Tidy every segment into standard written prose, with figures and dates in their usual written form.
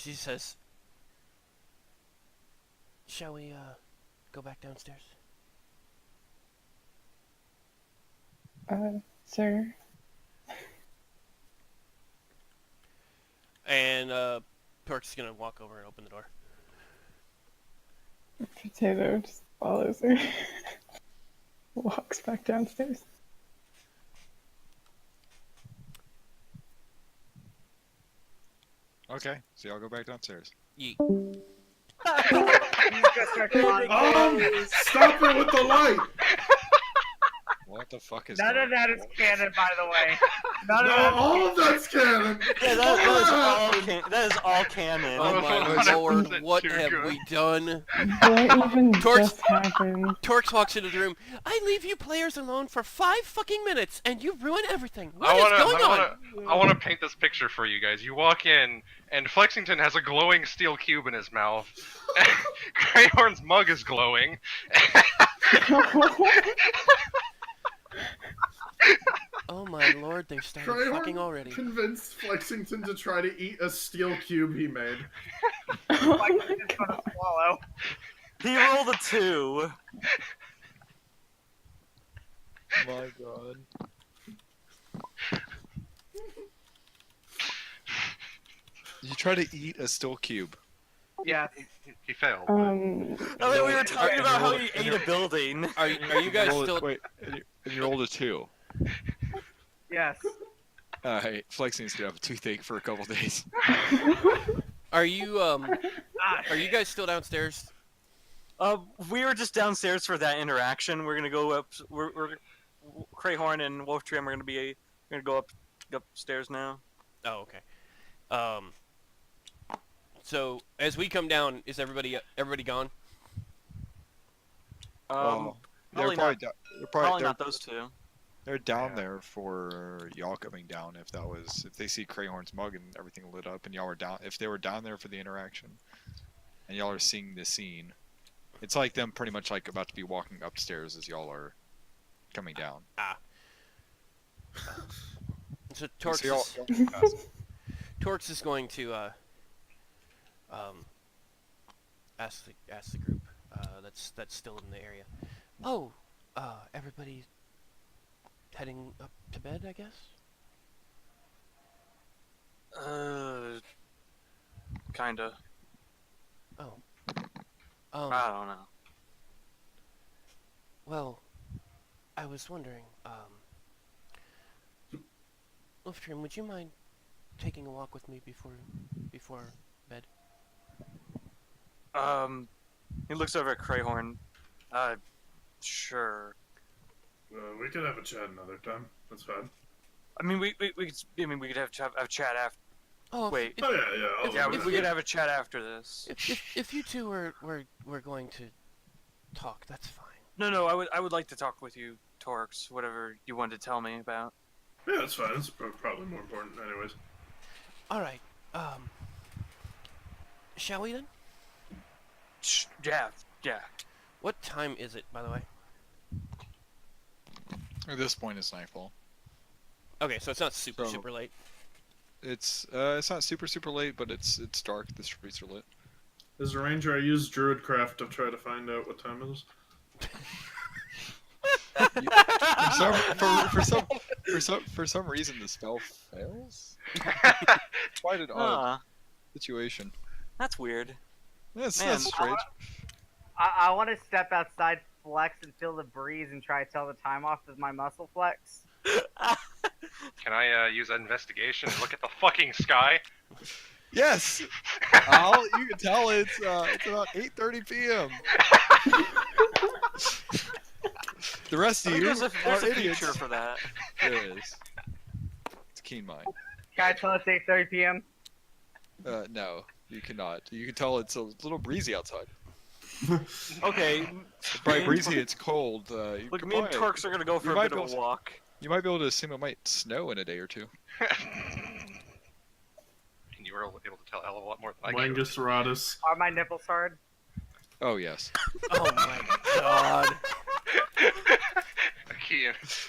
She says, "Shall we go back downstairs?" Sir. And Torx is gonna walk over and open the door. Potato just follows her. Walks back downstairs. Okay, so y'all go back downstairs. Yeet. Stop it with the light! What the fuck is None of that is canon, by the way. None of No, that. all of that's canon! Yeah, that is all canon. Oh my lord, what have we done? What even Torx- just happened? Torx walks into the room. I leave you players alone for 5 fucking minutes, and you ruin everything. What is going on? I want to paint this picture for you guys. You walk in, and Flexington has a glowing steel cube in his mouth. Greyhorn's mug is glowing. Oh my lord, they've started fucking already. Convinced Flexington to try to eat a steel cube he made. Oh my Flexington's gonna swallow. He rolled a 2. My god. You try to eat a steel cube. Yeah. He failed. I mean, we were talking about how he ate a building. Are you guys still... Wait, and you rolled a 2. Yes. Hey, Flexington's gonna have a toothache for a couple days. Are you guys still downstairs? We were just downstairs for that interaction. We're gonna go up. We're Crayhorn and Wulvtrium are gonna go upstairs now. Oh, okay. So as we come down, is everybody gone? Probably not those two. They're down there for y'all coming down. If they see Crayhorn's mug and everything lit up, and y'all were down, if they were down there for the interaction, and y'all are seeing the scene, it's like them pretty much like about to be walking upstairs as y'all are coming down. Ah. So Torx is going to ask the group that's still in the area. Oh, everybody heading up to bed, I guess? Kinda. Oh. I don't know. Well, I was wondering, Wulvtrium, would you mind taking a walk with me before bed? He looks over at Crayhorn. Sure. We could have a chat another time. That's fine. I mean, we could have a chat after. Oh, wait. Yeah. We could have a chat after this. If you two were going to talk, that's fine. No, I would like to talk with you, Torx. Whatever you wanted to tell me about. Yeah, that's fine. It's probably more important, anyways. All right. Shall we then? Yeah. What time is it, by the way? At this point, it's nightfall. Okay, so it's not super late. It's not super late, but it's dark. The streets are lit. As a ranger, I use Druidcraft to try to find out what time it is. For some reason, the spell fails. Quite an odd situation. That's weird. That's strange. I want to step outside, flex, and feel the breeze and try to tell the time off with my muscle flex. Can I use an investigation and look at the fucking sky? Yes. You can tell it's about 8:30 p.m. The rest of you there's a idiots. feature for that. There is. It's a keen mind. Can I tell it's 8:30 p.m.? No, you cannot. You can tell it's a little breezy outside. Okay. By breezy, it's cold. Look, me and Torx are gonna go for a bit of a walk. You might be able to assume it might snow in a day or two. And you were able to tell Ella a lot more than I could. Langus Ratus. Are my nipples hard? Oh yes. Oh my god.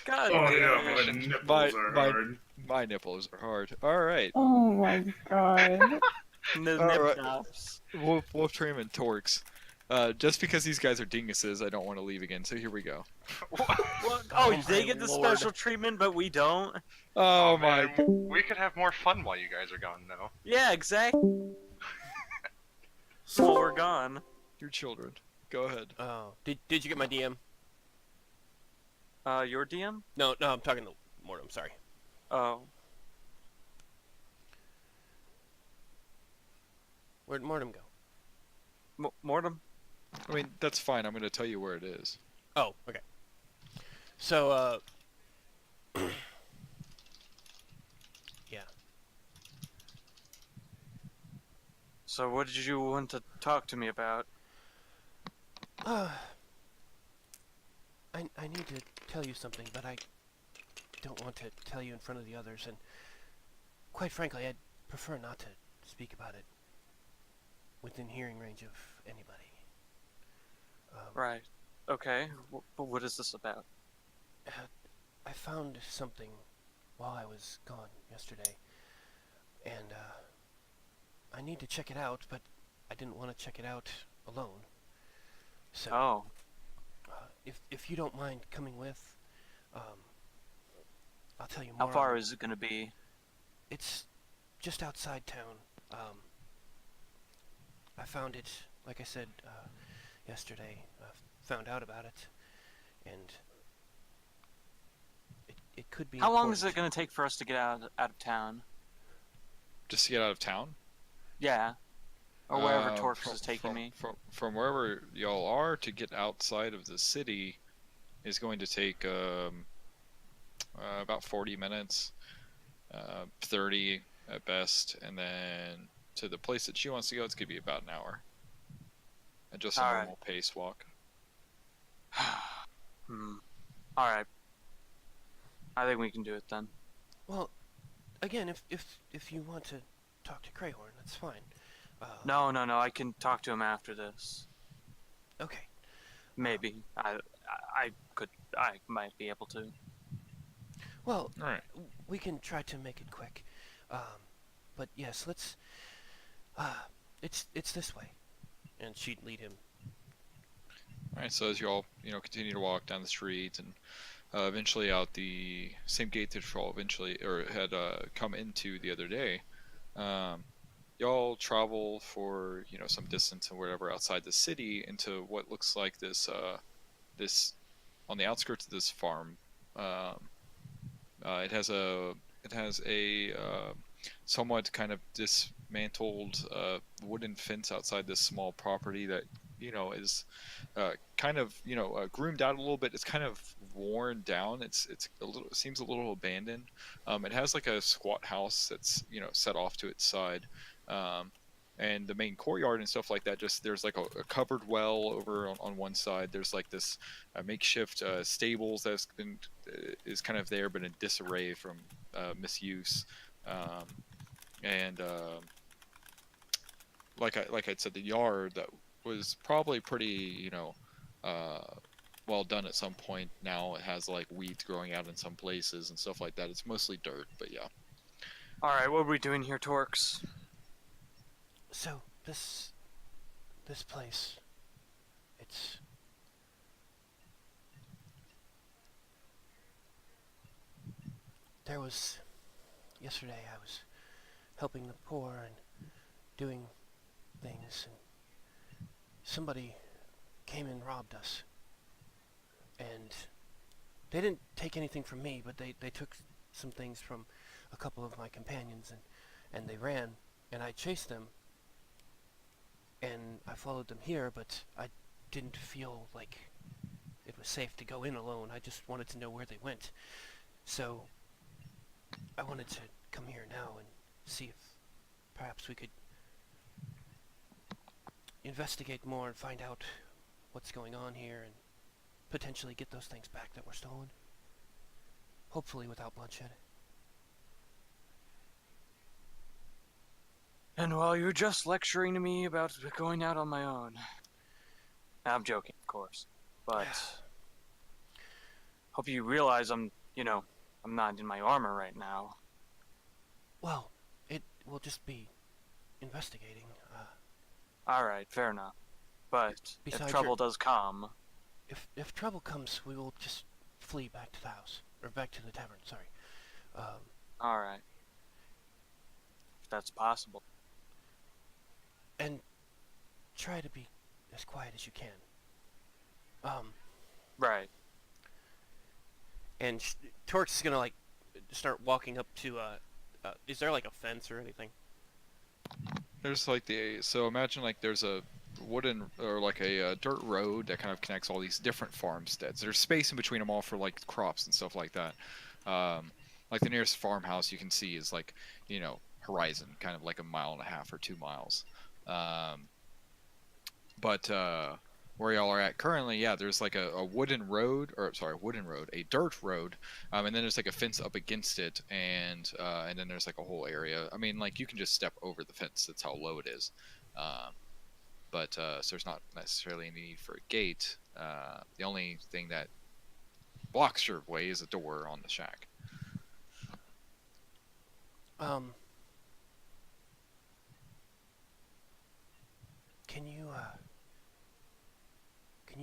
God. Oh yeah, my nipples are hard. My nipples are hard. All right. Oh my god. The All nip right. tops. Wulvtrium and Torx. Just because these guys are dinguses, I don't want to leave again. So here we go. Well, Oh oh, they my get the lord. special treatment, but we don't. Oh, my! man, we could have more fun while you guys are gone, though. Yeah, exactly. While we're gone. Your children. Go ahead. Oh, did you get my DM? Your DM? No, I'm talking to Mortem. Sorry. Oh, Where'd Mortem go? Mortem. I mean, that's fine. I'm going to tell you where it is. Oh, okay. So, yeah. So what did you want to talk to me about? I need to tell you something, but I don't want to tell you in front of the others, and quite frankly, I'd prefer not to speak about it within hearing range of anybody. Right. Okay. But what is this about? I found something while I was gone yesterday, and I need to check it out, but I didn't want to check it out alone. So, Oh. if you don't mind coming with, I'll tell you How more. far is it gonna be? It's just outside town. I found it, like I said, yesterday. Found out about it, and it could be. How long is it important. gonna take for us to get out of town? Just to get out of town? Yeah. Or wherever Torx from- is taking from- me. From wherever y'all are to get outside of the city is going to take about 40 minutes, 30 at best, and then to the place that she wants to go, it's going to be about an hour. And just a All right. normal pace walk. Alright. I think we can do it then. Well, again, if you want to talk to Crayhorn, that's fine. No, I can talk to him after this. Okay. Maybe. I might be able to. Well, All right. we can try to make it quick. But yes, let's. It's this way, and she'd lead him. All right. So as you all continue to walk down the street and eventually out the same gate that you all eventually or had come into the other day, y'all travel for some distance or whatever outside the city into what looks like this on the outskirts of this farm. It has a somewhat kind of dismantled wooden fence outside this small property that is kind of groomed out a little bit. It's kind of worn down. It seems a little abandoned. It has like a squat house that's set off to its side. And the main courtyard and stuff like that, just there's like a covered well over on one side. There's like this makeshift stables that's been is kind of there but in disarray from misuse. Like I'd said, the yard that was probably pretty well done at some point. Now it has like weeds growing out in some places and stuff like that. It's mostly dirt, but yeah. Alright, what are we doing here, Torx? So this place, it's there was yesterday I was helping the poor and doing things, and somebody came and robbed us, and they didn't take anything from me, but they took some things from a couple of my companions, and they ran, and I chased them, and I followed them here, but I didn't feel like it was safe to go in alone. I just wanted to know where they went. So I wanted to come here now and see if perhaps we could investigate more and find out what's going on here and potentially get those things back that were stolen. Hopefully without bloodshed. And while you're just lecturing to me about going out on my own. I'm joking, of course. But hope you realize I'm not in my armor right now. Well, it will just be investigating. Alright, fair enough. But if Besides trouble does come, if trouble comes, we will just flee back to the house. Or back to the tavern, sorry. alright. If that's possible. And try to be as quiet as you can. Right. And Torx is gonna, like, start walking up to, is there, like, a fence or anything? There's like so imagine like there's a wooden or like a dirt road that kind of connects all these different farmsteads. There's space in between them all for like crops and stuff like that. Like the nearest farmhouse you can see is like, you know, horizon, kind of like 1.5 miles or 2 miles. But where y'all are at currently, yeah, there's like a wooden road, or sorry, a dirt road, and then there's like a fence up against it, and then there's like a whole area. I mean, like you can just step over the fence. That's how low it is. But so there's not necessarily any need for a gate. The only thing that blocks your way is a door on the shack. Can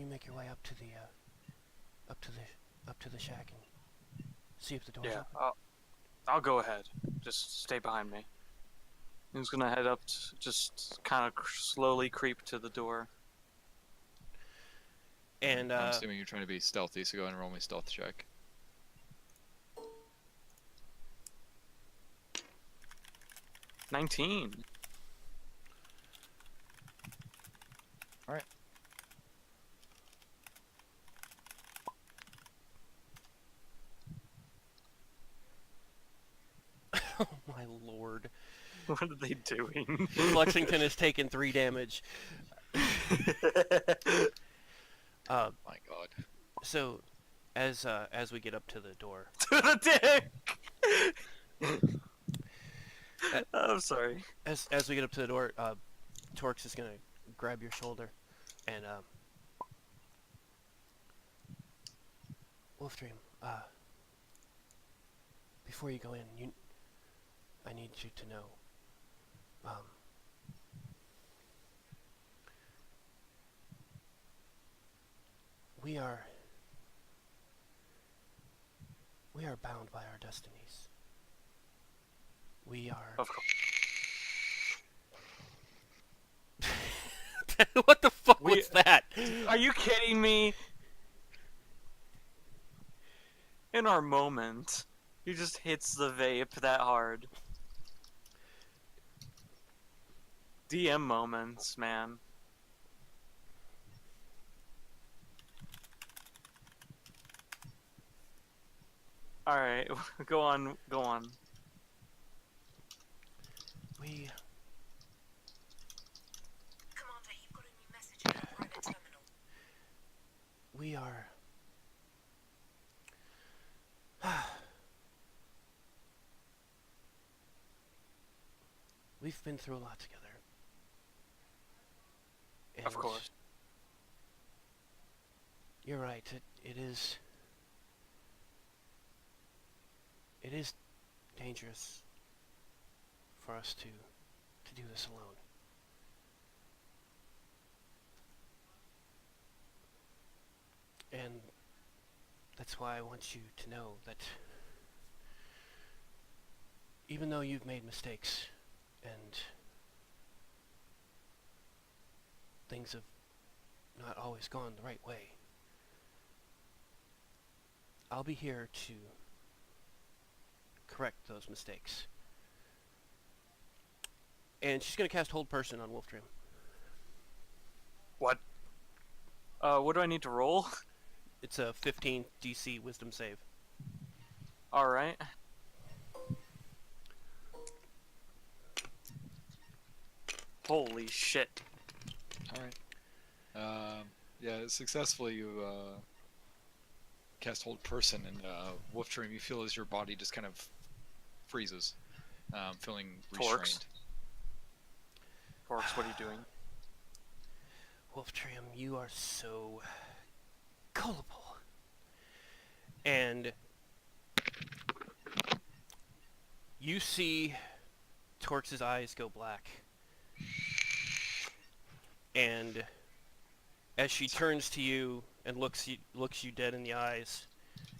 you make your way up to the shack and see if the door's Yeah, open? I'll go ahead. Just stay behind me. He's gonna head up, just kind of slowly creep to the door. And I'm assuming you're trying to be stealthy, so go ahead and roll me stealth check. 19. All right. oh my lord. What are they doing? Lexington has taken 3 damage. My God. So, as we get up to the door, To the dick! I'm sorry. as we get up to the door, Torx is gonna grab your shoulder, and Wulvtrium, before you go in, I need you to know, we are bound by our destinies. We are. Of course. What the fuck was that? Are you kidding me? In our moment, he just hits the vape that hard. DM moments, man. Alright, go on, go on. We. Commander, you've got a new message in the private terminal. We are. We've been through a lot together. Of And course. You're right. It is dangerous for us to do this alone. And that's why I want you to know that even though you've made mistakes and things have not always gone the right way, I'll be here to correct those mistakes. And she's going to cast Hold Person on Wulvtrium. What? What do I need to roll? It's a 15 DC Wisdom save. Alright. Holy shit. Alright. Yeah, successfully you cast Hold Person, and Wulvtrium, you feel as your body just kind of freezes, feeling restrained. Torx, what are you doing? Wulvtrium, you are so gullible. And you see Torx's eyes go black, And as she turns to you and looks you dead in the eyes,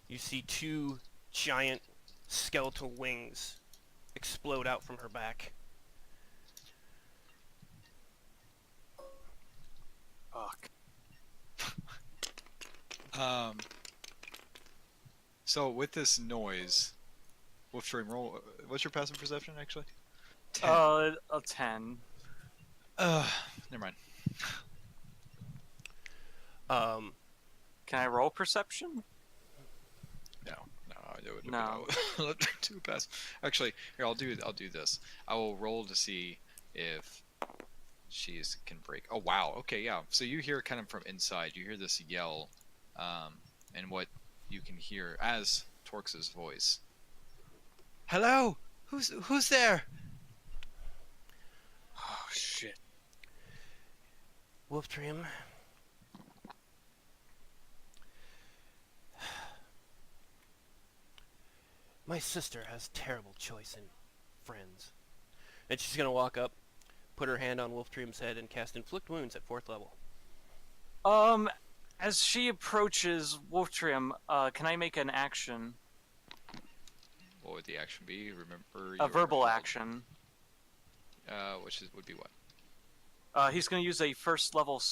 you see two giant skeletal wings explode out from her back. Fuck. So with this noise, Wulvtrium, roll. What's your passive perception actually? 10. A 10. Never mind. Can I roll perception? No, it would No. no. Too pass. Actually, here I'll do this. I will roll to see if she's can break. Oh wow. Okay, yeah. So you hear kind of from inside. You hear this yell, and what you can hear as Torx's voice. Hello, who's there? Oh shit. Wulvtrium. My sister has terrible choice in friends. And she's gonna walk up, put her hand on Wulvtrium's head, and cast Inflict Wounds at 4th level. As she approaches Wulvtrium, can I make an action? What would the action be? Remember A verbal action. Which would be what? He's gonna use a first level.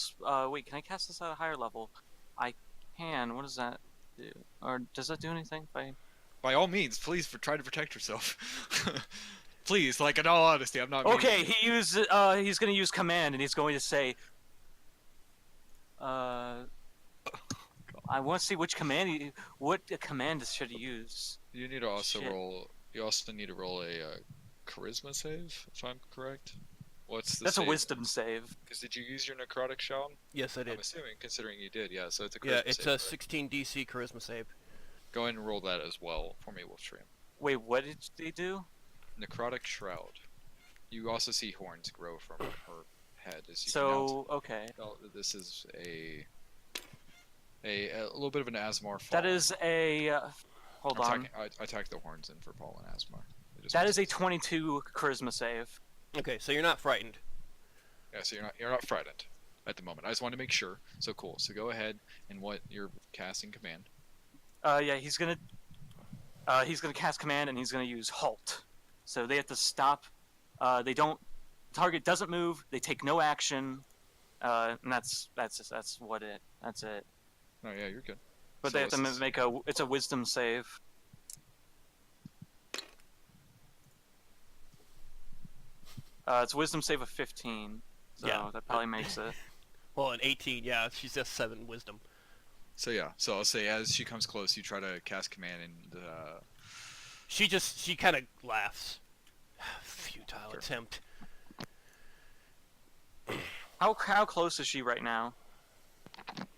Wait, can I cast this at a higher level? I can. What does that do? Or does that do anything? By all means, please try to protect yourself. Please, like in all honesty, I'm not. Okay, he's gonna use command, and he's going to say, I want to see which command. What command should he use? You need to also Shit. roll. You also need to roll a charisma save, if I'm correct. What's the That's save? a wisdom save. Because did you use your necrotic shout? Yes, I I'm did. assuming, considering you did, yeah. So it's a charisma Yeah, it's save, a right? 16 DC charisma save. Go ahead and roll that as well for me, Wulvtrium. Wait, what did they do? Necrotic shroud. You also see horns grow from her head as you So okay, pronounce it. This is a little bit of an Asmar fall. that is a. Hold on. I tacked the horns in for Paul and Asmar. That is a 22 charisma save. Okay, so you're not frightened. Yeah, so you're not frightened at the moment. I just wanted to make sure. So cool. So go ahead and what you're casting command. Yeah, he's gonna cast command, and he's gonna use halt. So they have to stop. They don't. Target doesn't move. They take no action. And that's what it. That's it. Oh yeah, you're good. But So they have to this is- make a. It's a wisdom save. It's a wisdom save of 15. So Yeah. that probably makes it. Well, an 18, yeah, she's just 7 wisdom. So yeah, so I'll say as she comes close, you try to cast command and She kind of laughs. Futile Sure. attempt. How close is she right now?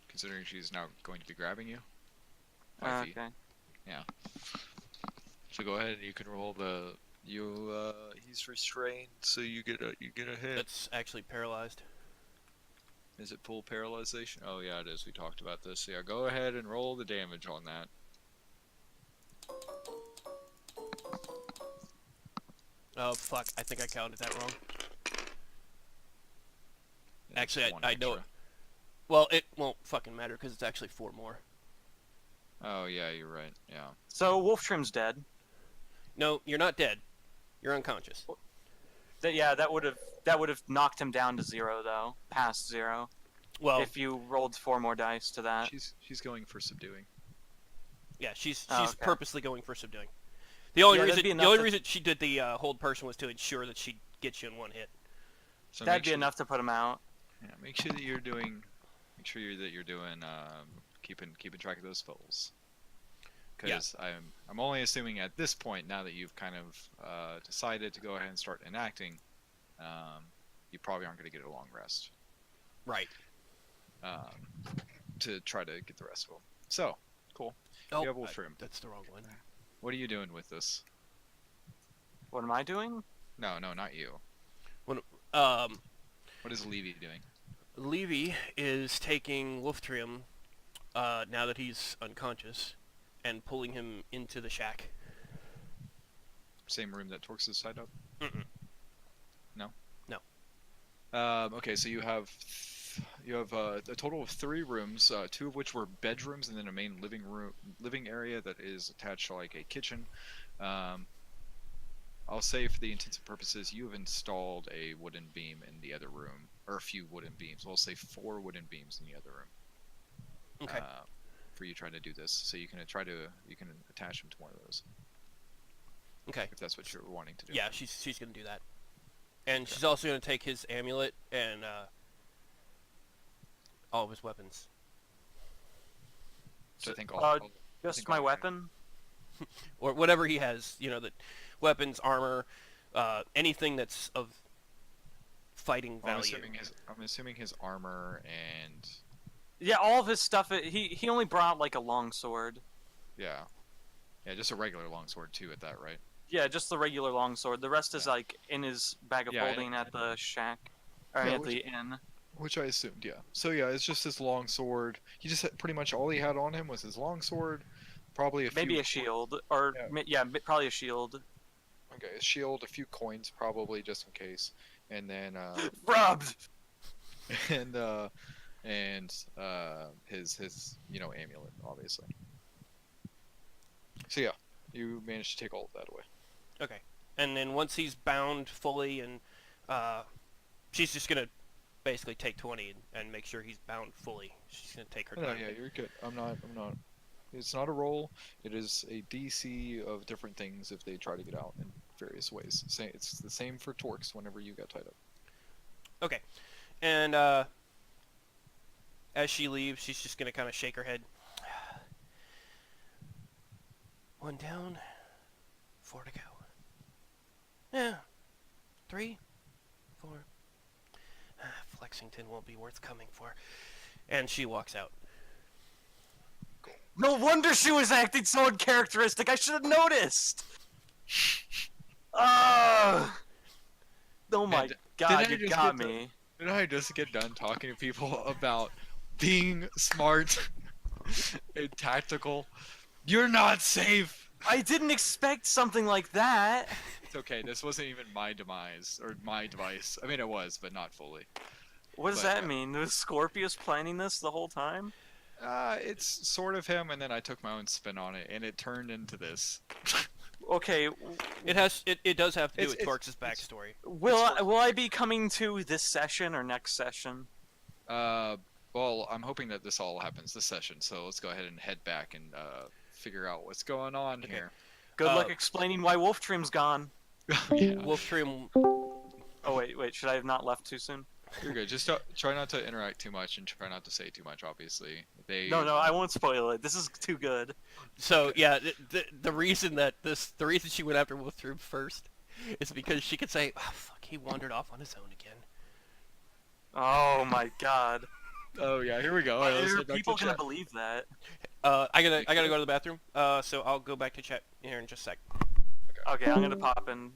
considering she's now going to be grabbing you. 5 feet. Okay. So go ahead and you can roll the he's restrained, so you get a hit. That's actually paralyzed. Is it full paralyzation? Oh yeah, it is. We talked about this. So, yeah, go ahead and roll the damage on that. Oh fuck! I think I counted that wrong. Yeah, Actually, it's one I know it. extra. Well, it won't fucking matter because it's actually 4 more. Oh yeah, you're right. Yeah. So Wulvtrium's dead. No, you're not dead. You're unconscious. That would have knocked him down to 0 though, past 0. Well, If you rolled 4 more dice to that. She's going for subduing. yeah, she's Oh, okay. purposely going for subduing. The only Yeah, that'd be enough to- reason she did the hold person was to ensure that she'd get you in one hit. So That'd make be sure, enough to put him out. Yeah, make sure that you're doing. Make sure that you're doing. Keeping track of those spells. Because I'm only assuming at this point, now that you've kind of decided to go ahead and start enacting, you probably aren't going to get a long rest. Right. To try to get the rest of them. So, cool. Oh, You have Wulvtrium. that's the wrong one. What are you doing with this? What am I doing? No, not you. Um, What is Levy doing? Levy is taking Wulvtrium, now that he's unconscious, and pulling him into the shack. Same room that Torx is side up? Mm-mm. No? No. Okay, so you have a total of 3 rooms, 2 of which were bedrooms, and then a main living area that is attached to like a kitchen. I'll say for the intents and purposes, you have installed a wooden beam in the other room, or a few wooden beams. We'll say 4 wooden beams in the other room. Okay. For you trying to do this, so you can attach them to one of those Okay. if that's what you're wanting to do. Yeah, she's gonna do that, and she's also gonna take his amulet and all of his weapons. So I think Just my weapon. Or whatever he has, the weapons, armor, anything that's of fighting value. I'm assuming his armor and Yeah, all of his stuff. He only brought like a long sword. yeah, just a regular longsword too at that, right? Yeah, just the regular long sword. The rest is like in his bag of Yeah, holding at the shack, or Yeah, at the inn. Which I assumed, yeah. So yeah, it's just his long sword. He just had, pretty much all he had on him was his long sword, probably Maybe few, a shield, or probably a shield. Okay, a shield, a few coins probably just in case, and then Robbed. and his amulet obviously. So yeah, you managed to take all of that away. Okay. And then once he's bound fully, and she's just gonna basically take 20 and make sure he's bound fully. She's gonna take her No, time. yeah, you're good. I'm not. It's not a roll. It is a DC of different things if they try to get out in various ways. It's the same for Torx whenever you got tied up. Okay. And as she leaves, she's just gonna kind of shake her head. 1 down, 4 to go. Yeah. 3, 4. Flexington won't be worth coming for. And she walks out. No wonder she was acting so uncharacteristic. I should have noticed. Oh my god, you got me. Did I just get done talking to people about being smart and tactical? You're not safe. I didn't expect something like that. It's okay. This wasn't even my demise or my device. I mean, it was, but not fully. What does that mean? Was Scorpious planning this the whole time? It's sort of him, and then I took my own spin on it, and it turned into this. Okay. It does have to do with Torx's backstory. Will I be coming to this session or next session? Well, I'm hoping that this all happens this session, so let's go ahead and head back and figure out what's going on here. Good luck explaining why Wulvtrium's gone. Yeah. Wulvtrium. Oh wait, should I have not left too soon? You're good. Just try not to interact too much and try not to say too much. Obviously, No, I won't spoil it. This is too good. So yeah, the reason she went after Wulvtrium first is because she could say, "Oh fuck, he wandered off on his own again." Oh my god. Oh yeah, here we go. All right, let's head back people to gonna chat. believe that? I gotta go to the bathroom. So I'll go back to chat here in just a sec. Okay, I'm gonna pop in.